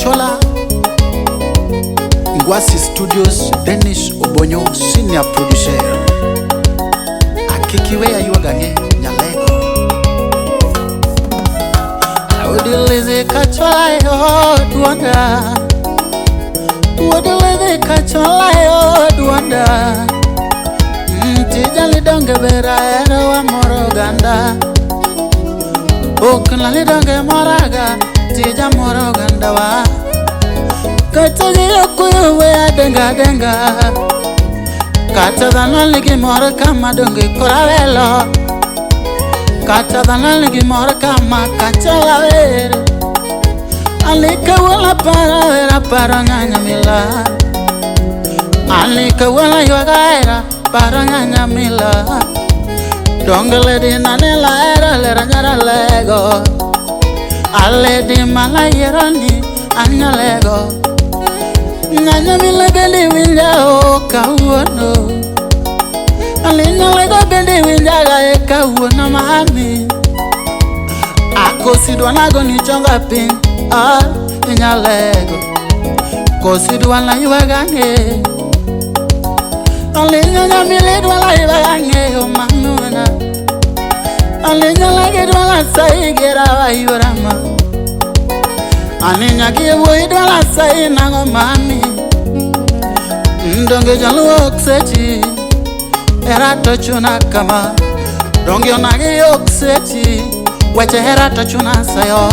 Kachola, Ngwasi Studios, Dennis Obonyo, Senior Producer. Akikiwea yuagange Nyalego. Udilize Kachola yo duanda. Udilize Kachola yo duanda. Tijali donge bera era wa moroganda. Okna li donge moraga. Tija moroganda wa. Kataji yokuyo we denga denga. Kata dana ligi mora kama donge koravelo. Kata dana ligi mora kama Kachola vere. Alika wala para vera para nganya mila. Alika wala yuagaira para nganya mila. Dongele di nanela era lera nyara lego. Ale di malayero ni anya lego. Nganya mila bendi winja o kauono. Ale nyalego bendi winja ga e kauono mami. Ako sidwa nago ni chonga ping. Nyalego kosidwa la yuagange. Ale nyanya mila dwa la yuagange o mamuna. Ale nyalage dwa la saigera wa yurama. Ane nyagi wo dwa la sai nango mami. Ndonge jalu oksechi era tochuna kama. Donge onage oksechi weche era tochuna sayo.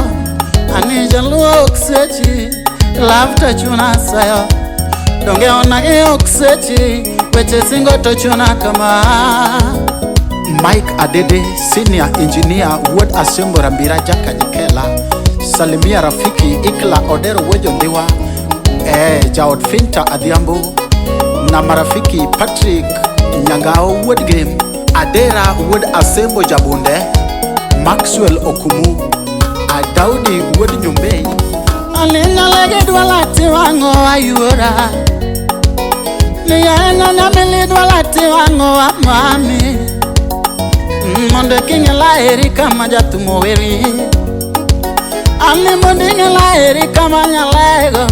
Ane jalu oksechi love tochuna sayo. Donge onage oksechi weche singo tochuna kama. Mike Adede, Senior Engineer, Ward Assembly Rambira Jaka Nyekela. Salimia Rafiki, Ikla Odero Wejo Ndiwa. Jaod Finta Adhiambo. Na marafiki Patrick Nyangao Ward Game. Adera Ward Assembly Jabunde. Maxwell Okumu. Adaudi Ward Nyumbei. Alina lege dwalati wango ayura. Niyana namili dwalati wango amami. Monde kinge la eri kama jatumo weri. Ali mondinge la eri kama nyalego.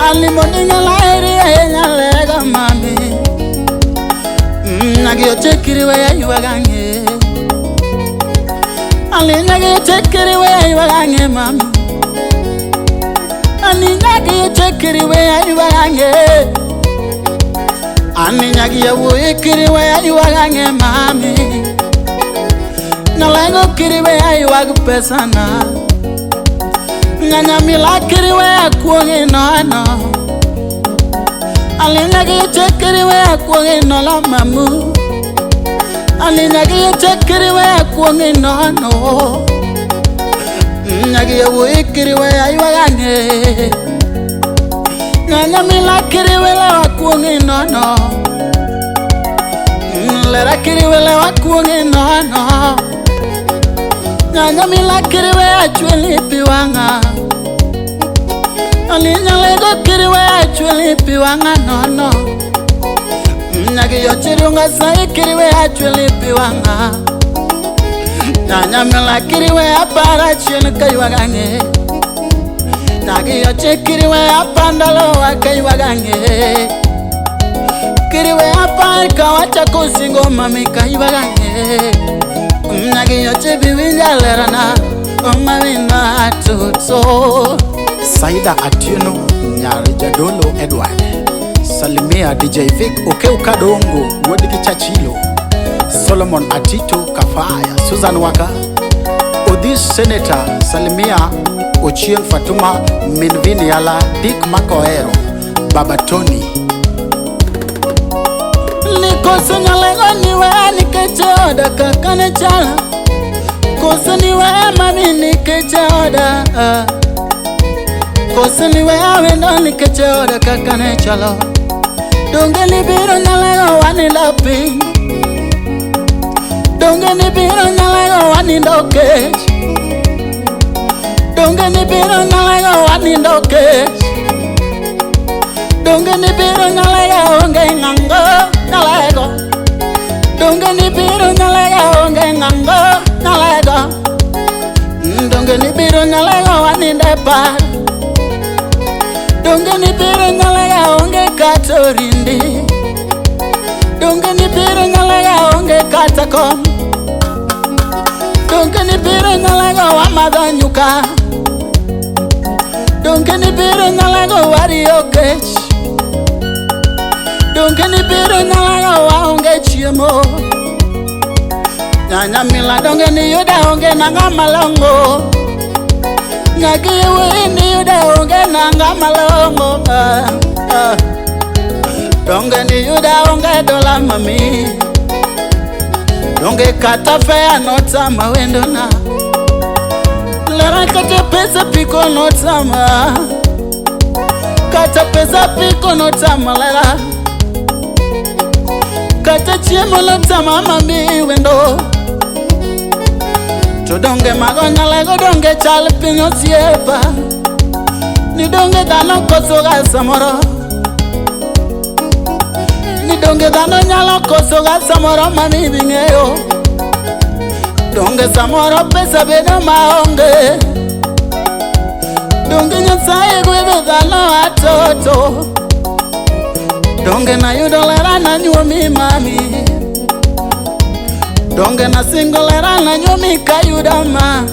Ali mondinge la eri nyalego mami. Nagio chekiri we yuagange. Ali nagio chekiri we yuagange mami. Ali nagio chekiri we yuagange. Ani nyagi ya wo ikiri we yuagange mami. Nalengo kiri we yuagu pesana. Nyanya mila kiri we akuongi no. Ali nyagi ya chekiri we akuongi no la mamu. Ali nyagi ya chekiri we akuongi no. Nyagi ya wo ikiri we yuagange. Nyanya mila kiri we la wakuongi no. Lera kiri we la wakuongi no. Nyanya mila kiri we achweli piwanga. Alinya lego kiri we achweli piwanga no. Nyagi yochirunga sai kiri we achweli piwanga. Nyanya mila kiri we apara chini kayuagange. Nagi yoche kiri we apandalo wakayuagange. Kiri we apar kawacha kusingo mami kayuagange. Nagi yoche biwinja lerana mami na tuto. Saida Atieno Nyari Jadolo Edward. Salimia DJ Vic Okeu Kadongo Wodiki Chachilo. Solomon Atito Kafaya Susan Waka. Odis Senator Salimia Ochieng Fatuma Minvini Yala Dick Makoero Baba Tony. Nikosa nyalego niwe nikeche oda kakane chala. Kosa niwe mami nikeche oda. Kosa niwe awendo nikeche oda kakane chala. Donge ni biro nyalego wani lapi. Donge ni biro nyalego wani ndokech. Donge ni biro nyalego wani ndokech. Donge ni biro nyalego onge ngango nyalego. Donge ni biro nyalego onge ngango nyalego. Donge ni biro nyalego wani ndepar. donge ni biro nyalaga onge katorindi, donge ni biro nyalaga onge katakom, donge ni biro nyalaga wamadho nyuka, donge ni biro nyalaga wario kech, donge ni biro nyalaga waonge chiemo. Nyanya mila donge ni yuda onge nanga malongo, nyagi yewe ni yuda onge nanga malongo. Donge ni yuda onge dola mami, donge kata fea nota mawendo na lera kata pesa piko nota ma, kata pesa piko nota malera, kata chiemo nota mami wendo. To donge magonya lego donge chal pinyo siepa, ni donge dano koso ga samoro, ni donge dano nyalo koso ga samoro mami bingeyo. Donge samoro pesa bedo maonge, donge nyasaye gwedho dhano atoto, donge na yudo lera na nyuomi mami, donge na singolera na nyomi kayudama.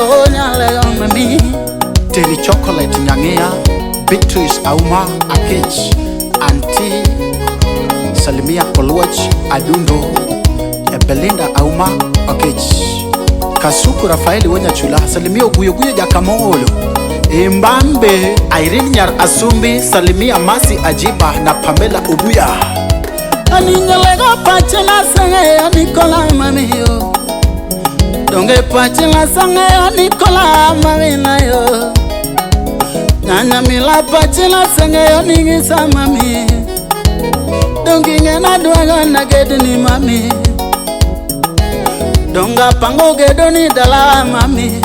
Oh nyalega mami. Terry Chocolate Nyangea, Beatrice Auma Akech, Auntie Salimia Oluoch Adundo, Belinda Auma Akech, Kasuku Rafaeli Wanyachula, Salimia Guyo Jakamolo, Mbambe Irene Nyar Asumbi, Salimia Masi Ajiba na Pamela Ubuya. Ani nyalega pachela sange Nicola mami yo, donge pachela sange Nicola mami na yo, nyanya mila pachela sange ningisa mami, donge ngena duaga na geduni mami, donga pango gedoni dala mami,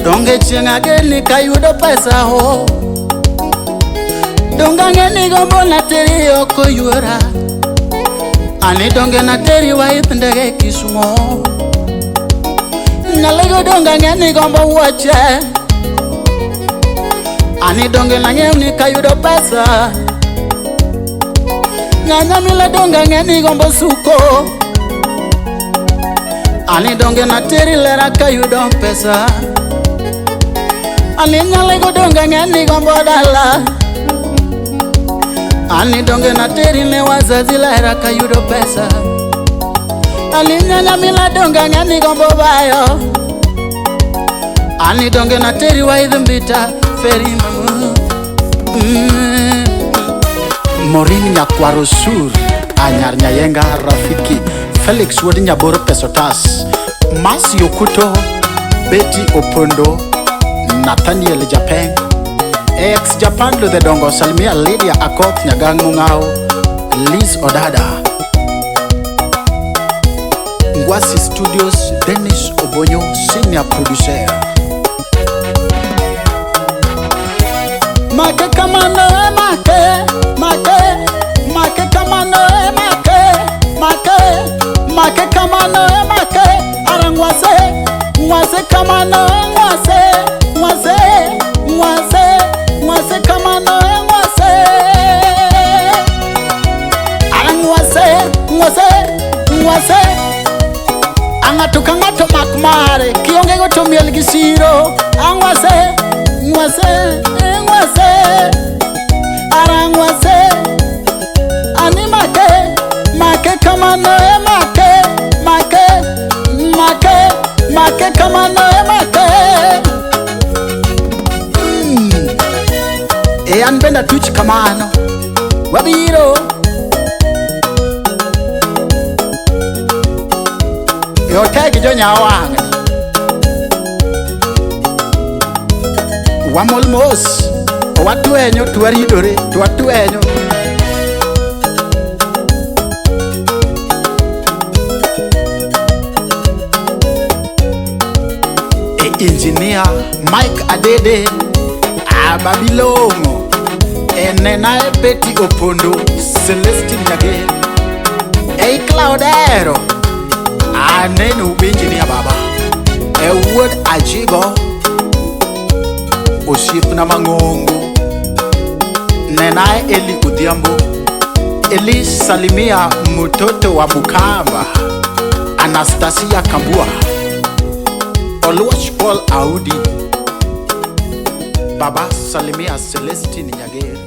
donge chenga geni kayudo pesa ho, donga ngeni gombo na teri yoko yuora, ani donge na teri wa itndege Kisumo, nyalego donga ngeni gombo wache, ani donge na nyemni kayudo pesa, nyanya mila donga ngeni gombo suko, ani donge na teri lera kayudo pesa, ani nyalego donga ngeni gombo dala, ani donge na teri ne wazazi lera kayudo pesa, ani nyanya mila donga ngeni gombo bayo, ani donge na teri wa idhumbita feri mamu. Morini Nyakwaro Sur, Anyar Nyayenga Rafiki, Felix Wodi Nyaboro Pesotas, Masi Okuto, Betty Opondo, Nathaniel Japeng, ex Japan Lo the Dongo, Salimia Lydia Akoth Nyagang Mungao, Liz Odada, Ngwasi Studios, Dennis Obonyo, senior producer. Make kamano make kamano make kamano arangwase kamano ngwase kamano arangwase angatuka ngato makmare kionge goto miel gisiro angwase arangwase ani make kamano make kamano make an benda tuch kamano wabiro yo tagi jo nyawang wamol mos watuenyo twaridore twatuenyo engineer Mike Adede Ababilongo Enena Betty Opondo Celestine Nyage Claudero Anenu engineer baba Wood Ajigo Osip na Mangongo Nenaye Eli Odhiambo, Eli salimia mtoto wa Bukava, Anastasia Kambua, Oluoch Paul Audi, Baba salimia Celestine Nyager.